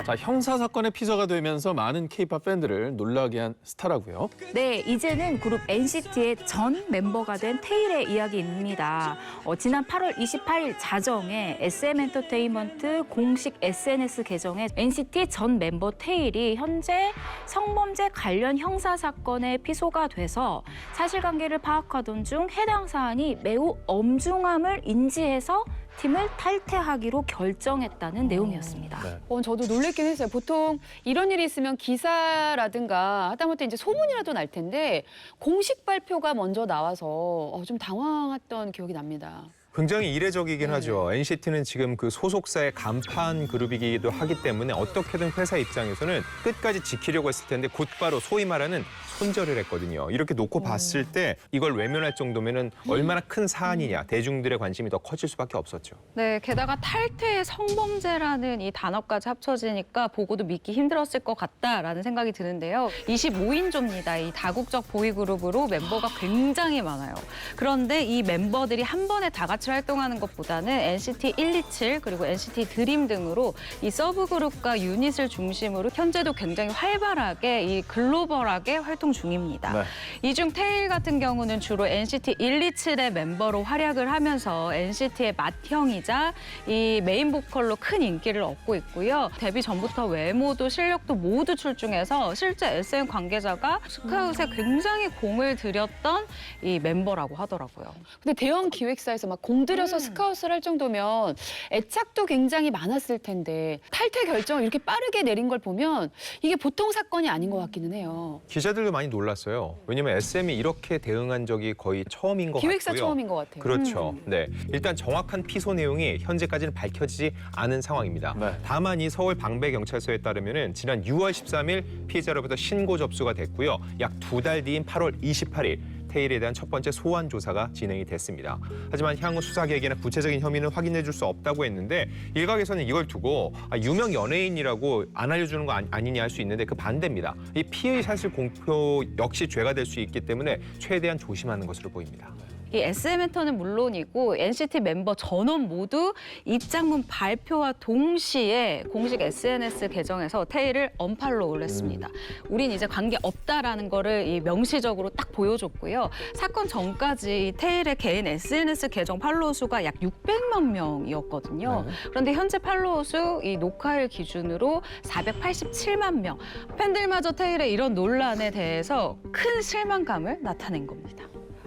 자, 형사 사건의 피서가 되면서 많은 K-팝 팬들을 놀라게 한 스타라고요. 네, 이제는 그룹 NCT의 전 멤버가 된 테일의 이야기입니다. 지난 8월 28일 자정에 SM엔터테인먼트 공식 SNS 계정에 NCT 전 멤버 테일이 현재 성범죄 관련 형사 사건에 피소가 돼서 사실관계를 파악하던 중 해당 사안이 매우 엄중함을 인지해서 팀을 탈퇴하기로 결정했다는 내용이었습니다. 네. 저도 놀랬긴 했어요. 보통 이런 일이 있으면 기사라든가 하다못해 이제 소문이라도 날 텐데 공식 발표가 먼저 나와서 좀 당황했던 기억이 납니다. 굉장히 이례적이긴 하죠. NCT는 지금 그 소속사의 간판 그룹이기도 하기 때문에 어떻게든 회사 입장에서는 끝까지 지키려고 했을 텐데 곧바로 소위 말하는 손절을 했거든요. 이렇게 놓고 봤을 때 이걸 외면할 정도면은 얼마나 큰 사안이냐, 대중들의 관심이 더 커질 수밖에 없었죠. 네, 게다가 탈퇴의 성범죄라는 이 단어까지 합쳐지니까 보고도 믿기 힘들었을 것 같다라는 생각이 드는데요. 25인조입니다. 이 다국적 보이그룹으로 멤버가 굉장히 많아요. 그런데 이 멤버들이 한 번에 다 같이 활동하는 것보다는 NCT 127 그리고 NCT 드림 등으로 이 서브그룹과 유닛을 중심으로 현재도 굉장히 활발하게 이 글로벌하게 활동 중입니다. 네. 이 중 테일 같은 경우는 주로 NCT 127의 멤버로 활약을 하면서 NCT의 맏형이자 이 메인 보컬로 큰 인기를 얻고 있고요. 데뷔 전부터 외모도 실력도 모두 출중해서 실제 SM 관계자가 스카웃에 굉장히 공을 들였던 이 멤버라고 하더라고요. 근데 대형 기획사에서 막 공들여서 스카웃을 할 정도면 애착도 굉장히 많았을 텐데 탈퇴 결정을 이렇게 빠르게 내린 걸 보면 이게 보통 사건이 아닌 것 같기는 해요. 기자들도 많이 놀랐어요. 왜냐면 SM이 이렇게 대응한 적이 거의 처음인 것 기획사 같고요. 처음인 것 같아요. 그렇죠. 네, 일단 정확한 피소 내용이 현재까지는 밝혀지지 않은 상황입니다. 네. 다만 이 서울 방배경찰서에 따르면은 지난 6월 13일 피해자로부터 신고 접수가 됐고요. 약 2달 뒤인 8월 28일 테일에 대한 첫 번째 소환 조사가 진행이 됐습니다. 하지만 향후 수사 계획이나 구체적인 혐의는 확인해 줄 수 없다고 했는데 일각에서는 이걸 두고 유명 연예인이라고 안 알려주는 거 아니냐 할 수 있는데 그 반대입니다. 이 피의 사실 공표 역시 죄가 될 수 있기 때문에 최대한 조심하는 것으로 보입니다. 이 SM엔터는 물론이고 NCT 멤버 전원 모두 입장문 발표와 동시에 공식 SNS 계정에서 테일을 언팔로우를 했습니다. 우린 이제 관계 없다라는 거를 이 명시적으로 딱 보여줬고요. 사건 전까지 이 테일의 개인 SNS 계정 팔로우 수가 약 600만 명이었거든요. 네. 그런데 현재 팔로우 수 이 녹화일 기준으로 487만 명. 팬들마저 테일의 이런 논란에 대해서 큰 실망감을 나타낸 겁니다.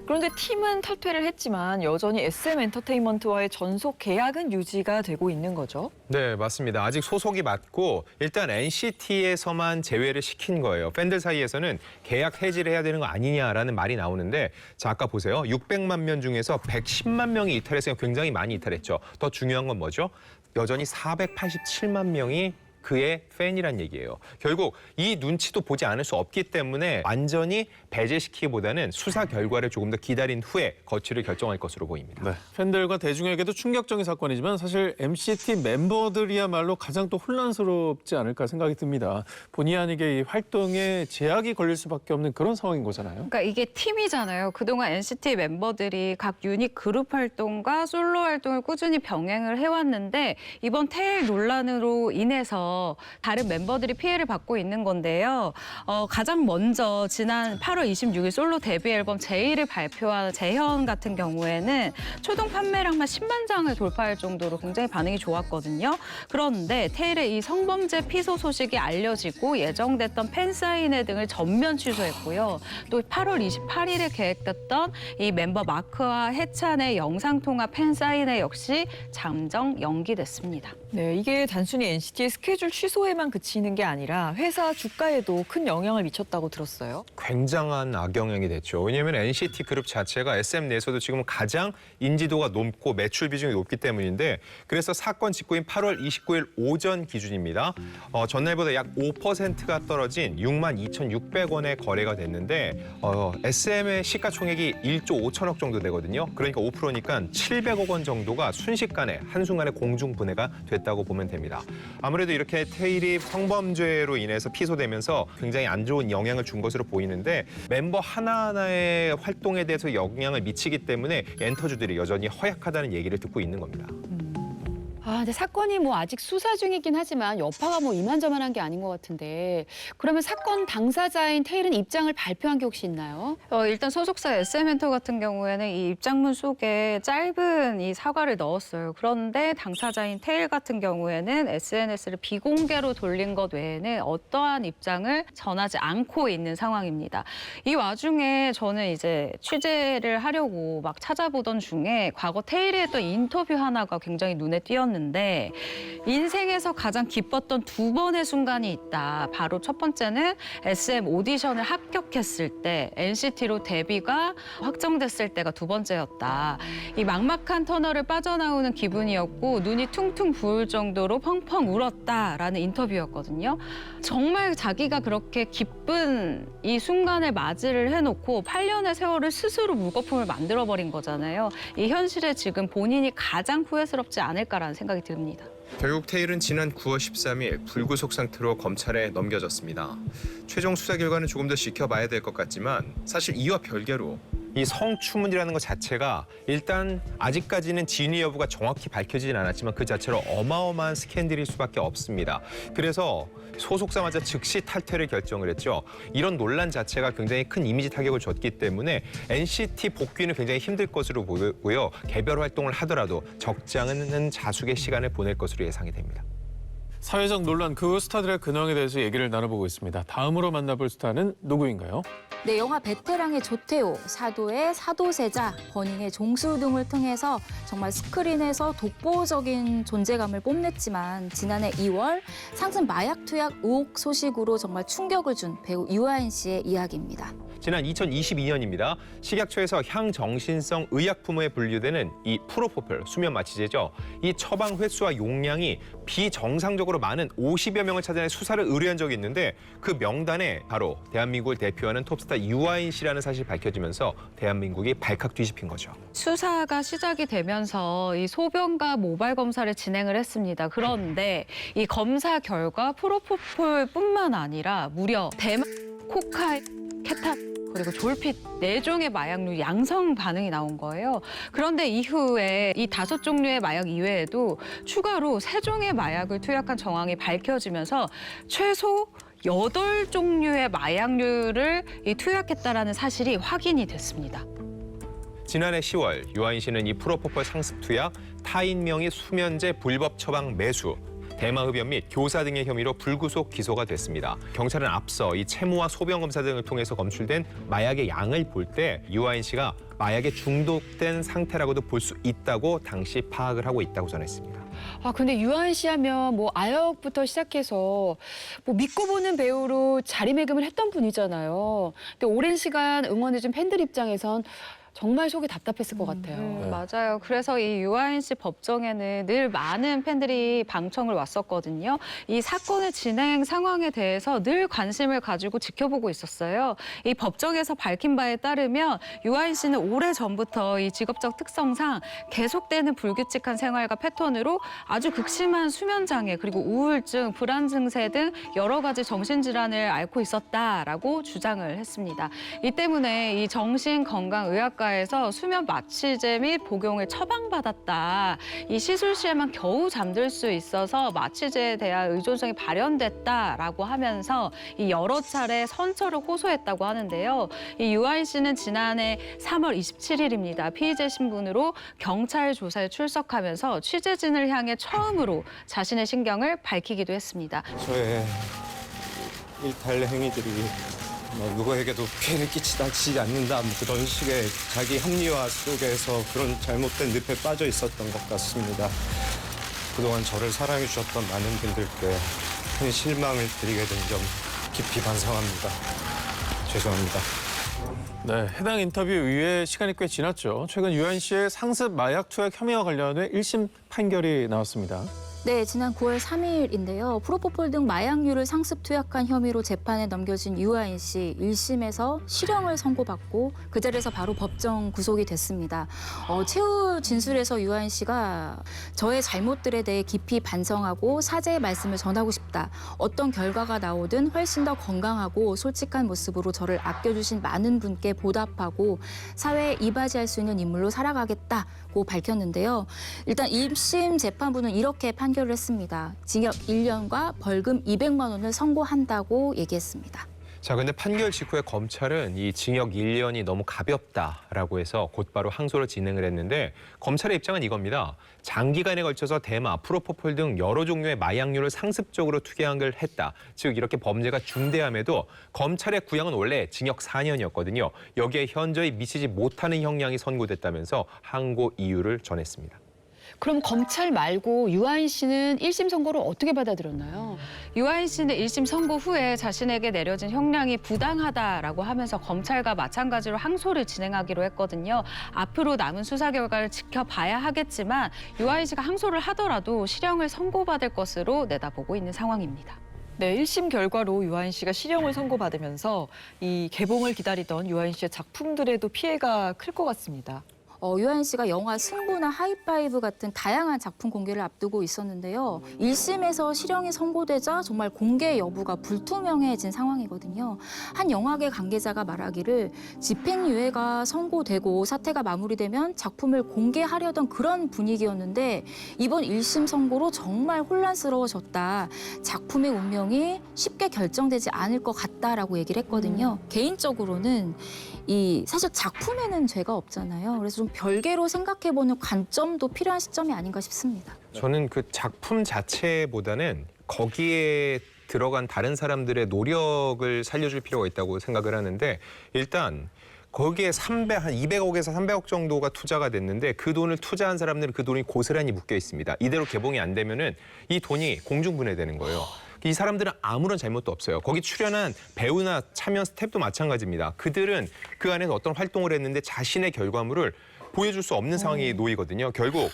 그런데 팀은 탈퇴를 했지만 여전히 SM엔터테인먼트와의 전속 계약은 유지가 되고 있는 거죠? 네, 맞습니다. 아직 소속이 맞고 일단 NCT에서만 제외를 시킨 거예요. 팬들 사이에서는 계약 해지를 해야 되는 거 아니냐라는 말이 나오는데 자, 아까 보세요. 600만 명 중에서 110만 명이 이탈했으면 굉장히 많이 이탈했죠. 더 중요한 건 뭐죠? 여전히 487만 명이 그의 팬이란 얘기예요. 결국 이 눈치도 보지 않을 수 없기 때문에 완전히 배제시키기보다는 수사 결과를 조금 더 기다린 후에 거취를 결정할 것으로 보입니다. 네. 팬들과 대중에게도 충격적인 사건이지만 사실 NCT 멤버들이야말로 가장 또 혼란스럽지 않을까 생각이 듭니다. 본의 아니게 이 활동에 제약이 걸릴 수밖에 없는 그런 상황인 거잖아요. 그러니까 이게 팀이잖아요. 그동안 NCT 멤버들이 각 유닛 그룹 활동과 솔로 활동을 꾸준히 병행을 해왔는데 이번 테일 논란으로 인해서 다른 멤버들이 피해를 받고 있는 건데요. 가장 먼저 지난 8월 26일 솔로 데뷔 앨범 제이를 발표한 재현 같은 경우에는 초동 판매량만 10만 장을 돌파할 정도로 굉장히 반응이 좋았거든요. 그런데 테일의 이 성범죄 피소 소식이 알려지고 예정됐던 팬사인회 등을 전면 취소했고요. 또 8월 28일에 계획됐던 이 멤버 마크와 해찬의 영상통화 팬사인회 역시 잠정 연기됐습니다. 네, 이게 단순히 NCT의 스케줄 취소에만 그치는 게 아니라 회사 주가에도 큰 영향을 미쳤다고 들었어요. 굉장한 악영향이 됐죠. 왜냐하면 NCT 그룹 자체가 SM 내에서도 지금 가장 인지도가 높고 매출 비중이 높기 때문인데 그래서 사건 직후인 8월 29일 오전 기준입니다. 전날보다 약 5%가 떨어진 62,600원의 거래가 됐는데 SM의 시가총액이 1조 5천억 정도 되거든요. 그러니까 5%니까 700억 원 정도가 순식간에 한순간에 공중분해가 됐다고 보면 됩니다. 아무래도 이렇게 테일이 성범죄로 인해서 피소되면서 굉장히 안 좋은 영향을 준 것으로 보이는데 멤버 하나하나의 활동에 대해서 영향을 미치기 때문에 엔터주들이 여전히 허약하다는 얘기를 듣고 있는 겁니다. 근데 사건이 뭐 아직 수사 중이긴 하지만 여파가 뭐 이만저만한 게 아닌 것 같은데 그러면 사건 당사자인 테일은 입장을 발표한 게 혹시 있나요? 일단 소속사 SM엔터 같은 경우에는 이 입장문 속에 짧은 이 사과를 넣었어요. 그런데 당사자인 테일 같은 경우에는 SNS를 비공개로 돌린 것 외에는 어떠한 입장을 전하지 않고 있는 상황입니다. 이 와중에 저는 이제 취재를 하려고 막 찾아보던 중에 과거 테일이 했던 인터뷰 하나가 굉장히 눈에 띄었는데 인생에서 가장 기뻤던 두 번의 순간이 있다. 바로 첫 번째는 SM 오디션을 합격했을 때 NCT로 데뷔가 확정됐을 때가 두 번째였다. 이 막막한 터널을 빠져나오는 기분이었고 눈이 퉁퉁 부을 정도로 펑펑 울었다라는 인터뷰였거든요. 정말 자기가 그렇게 기쁜 이 순간을 맞이를 해놓고 8년의 세월을 스스로 물거품을 만들어버린 거잖아요. 이 현실에 지금 본인이 가장 후회스럽지 않을까라는 생각이 듭니다. 결국 테일은 지난 9월 13일 불구속 상태로 검찰에 넘겨졌습니다. 최종 수사 결과는 조금 더 지켜봐야 될 것 같지만 사실 이와 별개로 이 성추문이라는 것 자체가 일단 아직까지는 진위 여부가 정확히 밝혀지진 않았지만 그 자체로 어마어마한 스캔들일 수밖에 없습니다. 그래서 소속사마저 즉시 탈퇴를 결정을 했죠. 이런 논란 자체가 굉장히 큰 이미지 타격을 줬기 때문에 NCT 복귀는 굉장히 힘들 것으로 보이고요. 개별 활동을 하더라도 적지 않은 자숙의 시간을 보낼 것으로 예상이 됩니다. 사회적 논란 그 스타들의 근황에 대해서 얘기를 나눠보고 있습니다. 다음으로 만나볼 스타는 누구인가요? 네, 영화 베테랑의 조태호, 사도의 사도세자, 버닝의 종수 등을 통해서 정말 스크린에서 독보적인 존재감을 뽐냈지만 지난해 2월 상습 마약 투약 의혹 소식으로 정말 충격을 준 배우 유아인 씨의 이야기입니다. 지난 2022년입니다. 식약처에서 향정신성 의약품에 분류되는 이 프로포폴, 수면 마취제죠. 이 처방 횟수와 용량이 비정상적으로 많은 50여 명을 찾아내 수사를 의뢰한 적이 있는데 그 명단에 바로 대한민국을 대표하는 톱스타 유아인 씨라는 사실이 밝혀지면서 대한민국이 발칵 뒤집힌 거죠. 수사가 시작이 되면서 이 소변과 모발 검사를 진행을 했습니다. 그런데 이 검사 결과 프로포폴뿐만 아니라 무려 대마, 코카인, 케탄 그리고 졸핏 4종의 마약류 양성 반응이 나온 거예요. 그런데 이후에 이 5종류의 마약 이외에도 추가로 3종의 마약을 투약한 정황이 밝혀지면서 최소 8종류의 마약류를 투약했다라는 사실이 확인이 됐습니다. 지난해 10월 유아인 씨는 이 프로포폴 상습 투약, 타인 명의 수면제 불법 처방 매수, 대마흡연 및 교사 등의 혐의로 불구속 기소가 됐습니다. 경찰은 앞서 이 채무와 소변 검사 등을 통해서 검출된 마약의 양을 볼 때 유아인 씨가 마약에 중독된 상태라고도 볼 수 있다고 당시 파악을 하고 있다고 전했습니다. 근데 유아인 씨 하면 뭐 아역부터 시작해서 뭐 믿고 보는 배우로 자리매김을 했던 분이잖아요. 근데 오랜 시간 응원해준 팬들 입장에선 정말 속이 답답했을 것 같아요. 맞아요. 그래서 이 유아인 씨 법정에는 늘 많은 팬들이 방청을 왔었거든요. 이 사건의 진행 상황에 대해서 늘 관심을 가지고 지켜보고 있었어요. 이 법정에서 밝힌 바에 따르면 유아인 씨는 오래전부터 이 직업적 특성상 계속되는 불규칙한 생활과 패턴으로 아주 극심한 수면장애 그리고 우울증, 불안 증세 등 여러 가지 정신질환을 앓고 있었다라고 주장을 했습니다. 이 때문에 이 정신건강의학과에서 수면 마취제 및 복용을 처방받았다. 이 시술 시에만 겨우 잠들 수 있어서 마취제에 대한 의존성이 발현됐다라고 하면서 이 여러 차례 선처를 호소했다고 하는데요. 이 유아인 씨는 지난해 3월 27일입니다. 피의자 신분으로 경찰 조사에 출석하면서 취재진을 향해 처음으로 자신의 신경을 밝히기도 했습니다. 저의 일탈 행위들이 누구에게도 피해를 끼치지 않는다 그런 식의 자기 합리화 속에서 그런 잘못된 늪에 빠져 있었던 것 같습니다. 그동안 저를 사랑해 주셨던 많은 분들께 큰 실망을 드리게 된 점 깊이 반성합니다. 죄송합니다. 네, 해당 인터뷰 이후에 시간이 꽤 지났죠. 최근 유아인 씨의 상습 마약 투약 혐의와 관련해 1심 판결이 나왔습니다. 네, 지난 9월 3일인데요. 프로포폴 등 마약류를 상습 투약한 혐의로 재판에 넘겨진 유아인 씨 1심에서 실형을 선고받고 그 자리에서 바로 법정 구속이 됐습니다. 최후 진술에서 유아인 씨가 저의 잘못들에 대해 깊이 반성하고 사죄의 말씀을 전하고 싶다. 어떤 결과가 나오든 훨씬 더 건강하고 솔직한 모습으로 저를 아껴주신 많은 분께 보답하고 사회에 이바지할 수 있는 인물로 살아가겠다고 밝혔는데요. 일단 1심 재판부는 이렇게 판결을 했습니다. 징역 1년과 벌금 200만 원을 선고한다고 얘기했습니다. 자, 근데 판결 직후에 검찰은 이 징역 1년이 너무 가볍다라고 해서 곧바로 항소를 진행을 했는데 검찰의 입장은 이겁니다. 장기간에 걸쳐서 대마, 프로포폴 등 여러 종류의 마약류를 상습적으로 투약을 했다. 즉 이렇게 범죄가 중대함에도 검찰의 구형은 원래 징역 4년이었거든요. 여기에 현저히 미치지 못하는 형량이 선고됐다면서 항고 이유를 전했습니다. 그럼 검찰 말고 유아인 씨는 1심 선고를 어떻게 받아들였나요? 유아인 씨는 1심 선고 후에 자신에게 내려진 형량이 부당하다라고 하면서 검찰과 마찬가지로 항소를 진행하기로 했거든요. 앞으로 남은 수사 결과를 지켜봐야 하겠지만 유아인 씨가 항소를 하더라도 실형을 선고받을 것으로 내다보고 있는 상황입니다. 네, 1심 결과로 유아인 씨가 실형을 선고받으면서 이 개봉을 기다리던 유아인 씨의 작품들에도 피해가 클 것 같습니다. 유아인 씨가 영화 승부나 하이파이브 같은 다양한 작품 공개를 앞두고 있었는데요. 1심에서 실형이 선고되자 정말 공개 여부가 불투명해진 상황이거든요. 한 영화계 관계자가 말하기를 집행유예가 선고되고 사태가 마무리되면 작품을 공개하려던 그런 분위기였는데 이번 1심 선고로 정말 혼란스러워졌다. 작품의 운명이 쉽게 결정되지 않을 것 같다라고 얘기를 했거든요. 개인적으로는 사실 작품에는 죄가 없잖아요. 그래서 좀 별개로 생각해보는 관점도 필요한 시점이 아닌가 싶습니다. 저는 그 작품 자체보다는 거기에 들어간 다른 사람들의 노력을 살려줄 필요가 있다고 생각을 하는데 일단 거기에 한 200억에서 300억 정도가 투자가 됐는데 그 돈을 투자한 사람들은 그 돈이 고스란히 묶여 있습니다. 이대로 개봉이 안 되면은 이 돈이 공중분해되는 거예요. 이 사람들은 아무런 잘못도 없어요. 거기 출연한 배우나 참여 스태프도 마찬가지입니다. 그들은 그 안에서 어떤 활동을 했는데 자신의 결과물을 보여줄 수 없는 상황이 놓이거든요. 결국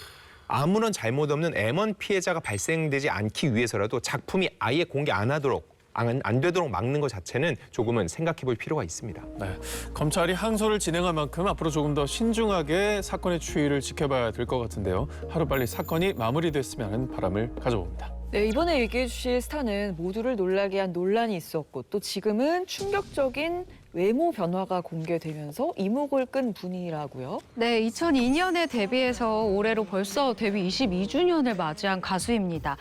아무런 잘못 없는 M1 피해자가 발생되지 않기 위해서라도 작품이 아예 공개 안 되도록 막는 것 자체는 조금은 생각해 볼 필요가 있습니다. 네, 검찰이 항소를 진행한 만큼 앞으로 조금 더 신중하게 사건의 추이를 지켜봐야 될 것 같은데요. 하루빨리 사건이 마무리됐으면 하는 바람을 가져봅니다. 네, 이번에 얘기해 주실 스타는 모두를 놀라게 한 논란이 있었고 또 지금은 충격적인 외모 변화가 공개되면서 이목을 끈 분이라고요. 네, 2002년에 데뷔해서 올해로 벌써 데뷔 22주년을 맞이한 가수입니다.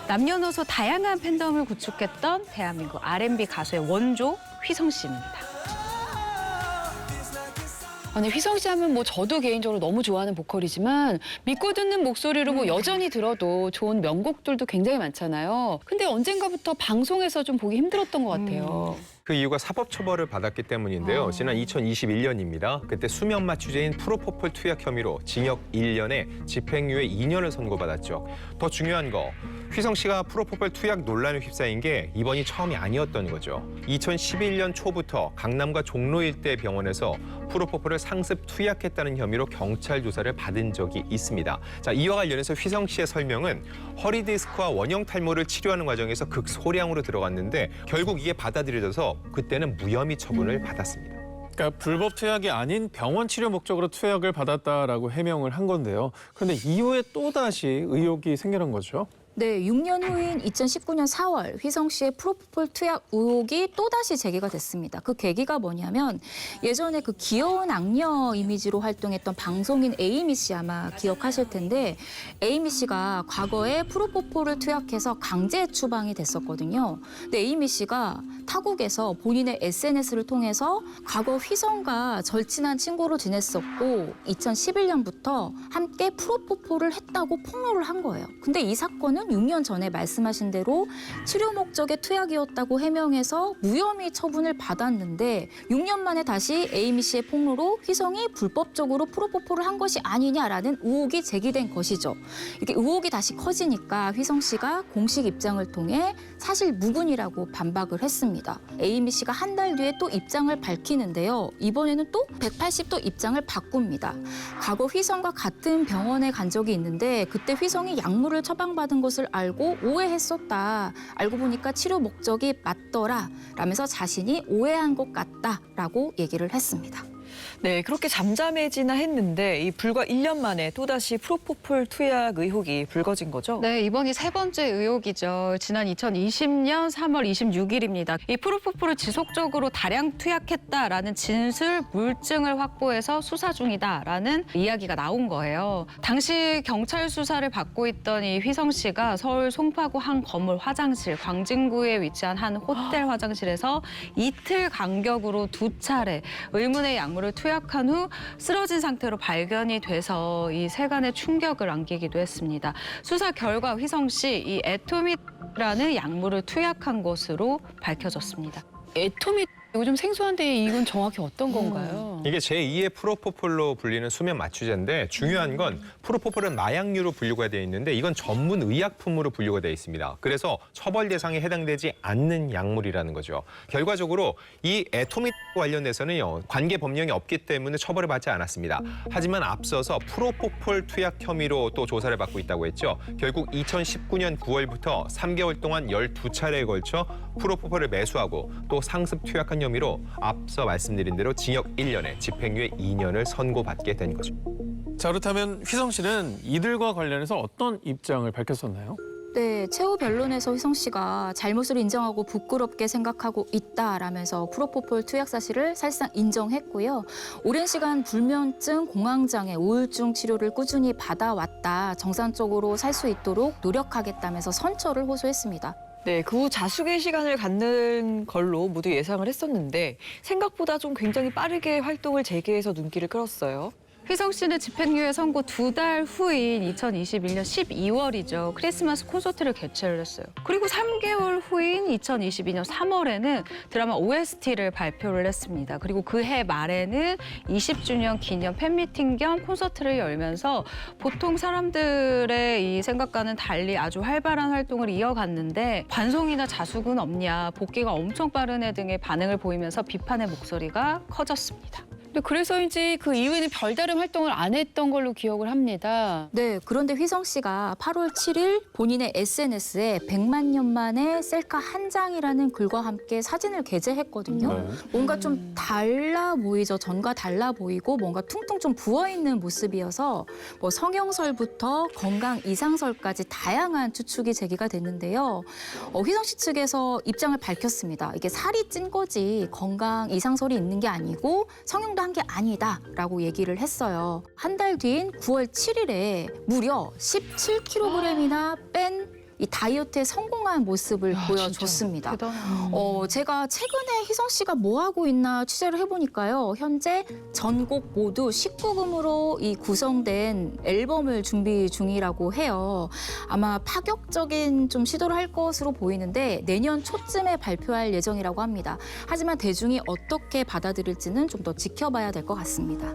남녀노소 다양한 팬덤을 구축했던 대한민국 R&B 가수의 원조 휘성 씨입니다. 아니, 휘성 씨 하면 뭐 저도 개인적으로 너무 좋아하는 보컬이지만 믿고 듣는 목소리로 뭐 여전히 들어도 좋은 명곡들도 굉장히 많잖아요. 근데 언젠가부터 방송에서 좀 보기 힘들었던 것 같아요. 그 이유가 사법 처벌을 받았기 때문인데요. 지난 2021년입니다. 그때 수면마 취재인 프로포폴 투약 혐의로 징역 1년에 집행유예 2년을 선고받았죠. 더 중요한 거, 휘성 씨가 프로포폴 투약 논란에 휩싸인 게 이번이 처음이 아니었던 거죠. 2011년 초부터 강남과 종로 일대 병원에서 프로포폴을 상습 투약했다는 혐의로 경찰 조사를 받은 적이 있습니다. 자, 이와 관련해서 휘성 씨의 설명은 허리 디스크와 원형 탈모를 치료하는 과정에서 극소량으로 들어갔는데 결국 이게 받아들여져서 그때는 무혐의 처분을 받았습니다. 그러니까 불법 투약이 아닌 병원 치료 목적으로 투약을 받았다라고 해명을 한 건데요. 그런데 이후에 또다시 의혹이 생겨난 거죠. 네, 6년 후인 2019년 4월 휘성 씨의 프로포폴 투약 의혹이 또다시 제기가 됐습니다. 그 계기가 뭐냐면 예전에 그 귀여운 악녀 이미지로 활동했던 방송인 에이미 씨 아마 기억하실 텐데 에이미 씨가 과거에 프로포폴을 투약해서 강제 추방이 됐었거든요. 근데 에이미 씨가 타국에서 본인의 SNS를 통해서 과거 휘성과 절친한 친구로 지냈었고 2011년부터 함께 프로포폴을 했다고 폭로를 한 거예요. 근데 이 사건은 6년 전에 말씀하신 대로 치료 목적의 투약이었다고 해명해서 무혐의 처분을 받았는데 6년 만에 다시 에이미 씨의 폭로로 휘성이 불법적으로 프로포폴을 한 것이 아니냐라는 의혹이 제기된 것이죠. 이렇게 의혹이 다시 커지니까 휘성 씨가 공식 입장을 통해 사실 무근이라고 반박을 했습니다. 에이미 씨가 한 달 뒤에 또 입장을 밝히는데요. 이번에는 또 180도 입장을 바꿉니다. 과거 휘성과 같은 병원에 간 적이 있는데 그때 휘성이 약물을 처방받은 것을 알고 오해했었다. 알고 보니까 치료 목적이 맞더라. 라면서 자신이 오해한 것 같다라고 얘기를 했습니다. 네, 그렇게 잠잠해지나 했는데 이 불과 1년 만에 또다시 프로포폴 투약 의혹이 불거진 거죠? 네, 이번이 세 번째 의혹이죠. 지난 2020년 3월 26일입니다. 이 프로포폴을 지속적으로 다량 투약했다라는 진술 물증을 확보해서 수사 중이다라는 이야기가 나온 거예요. 당시 경찰 수사를 받고 있던 이 휘성 씨가 서울 송파구 한 건물 화장실, 광진구에 위치한 한 호텔 화장실에서 이틀 간격으로 2차례 의문의 약물을 투약한 후 쓰러진 상태로 발견이 돼서 이 세간에 충격을 안기기도 했습니다. 수사 결과 휘성 씨 이 애토밋이라는 약물을 투약한 것으로 밝혀졌습니다. 애토밋 이거 좀 생소한데 이건 정확히 어떤 건가요? 이게 제2의 프로포폴로 불리는 수면 마취제인데 중요한 건 프로포폴은 마약류로 분류가 되어 있는데 이건 전문 의약품으로 분류가 되어 있습니다. 그래서 처벌 대상에 해당되지 않는 약물이라는 거죠. 결과적으로 이 애토밋 관련해서는요. 관계 법령이 없기 때문에 처벌을 받지 않았습니다. 하지만 앞서서 프로포폴 투약 혐의로 또 조사를 받고 있다고 했죠. 결국 2019년 9월부터 3개월 동안 12차례에 걸쳐 프로포폴을 매수하고 또 상습 투약한 혐의로 앞서 말씀드린 대로 징역 1년에 집행유예 2년을 선고받게 된 거죠. 자, 그렇다면 휘성 씨는 이들과 관련해서 어떤 입장을 밝혔었나요? 네, 최후 변론에서 휘성 씨가 잘못을 인정하고 부끄럽게 생각하고 있다라면서 프로포폴 투약 사실을 사실상 인정했고요. 오랜 시간 불면증, 공황장애, 우울증 치료를 꾸준히 받아왔다. 정상적으로 살 수 있도록 노력하겠다면서 선처를 호소했습니다. 네, 그 후 자숙의 시간을 갖는 걸로 모두 예상을 했었는데 생각보다 좀 굉장히 빠르게 활동을 재개해서 눈길을 끌었어요. 휘성 씨는 집행유예 선고 2달 후인 2021년 12월이죠. 크리스마스 콘서트를 개최를 했어요. 그리고 3개월 후인 2022년 3월에는 드라마 OST를 발표를 했습니다. 그리고 그 해 말에는 20주년 기념 팬미팅 겸 콘서트를 열면서 보통 사람들의 이 생각과는 달리 아주 활발한 활동을 이어갔는데 반성이나 자숙은 없냐, 복귀가 엄청 빠른 애 등의 반응을 보이면서 비판의 목소리가 커졌습니다. 근데 그래서인지 그 이후에는 별다른 활동을 안 했던 걸로 기억을 합니다. 네, 그런데 휘성 씨가 8월 7일 본인의 SNS에 100만 년 만에 셀카 한 장이라는 글과 함께 사진을 게재했거든요. 네. 뭔가 좀 달라 보이죠. 전과 달라 보이고 뭔가 퉁퉁 좀 부어있는 모습이어서 뭐 성형설부터 건강 이상설까지 다양한 추측이 제기가 됐는데요. 휘성 씨 측에서 입장을 밝혔습니다. 이게 살이 찐 거지 건강 이상설이 있는 게 아니고 성형도 한 게 아니다라고 얘기를 했어요. 한 달 뒤인 9월 7일에 무려 17kg이나 뺀 이 다이어트에 성공한 모습을 보여줬습니다. 제가 최근에 휘성 씨가 뭐 하고 있나 취재를 해보니까요. 현재 전곡 모두 19금으로 이 구성된 앨범을 준비 중이라고 해요. 아마 파격적인 좀 시도를 할 것으로 보이는데 내년 초쯤에 발표할 예정이라고 합니다. 하지만 대중이 어떻게 받아들일지는 좀 더 지켜봐야 될 것 같습니다.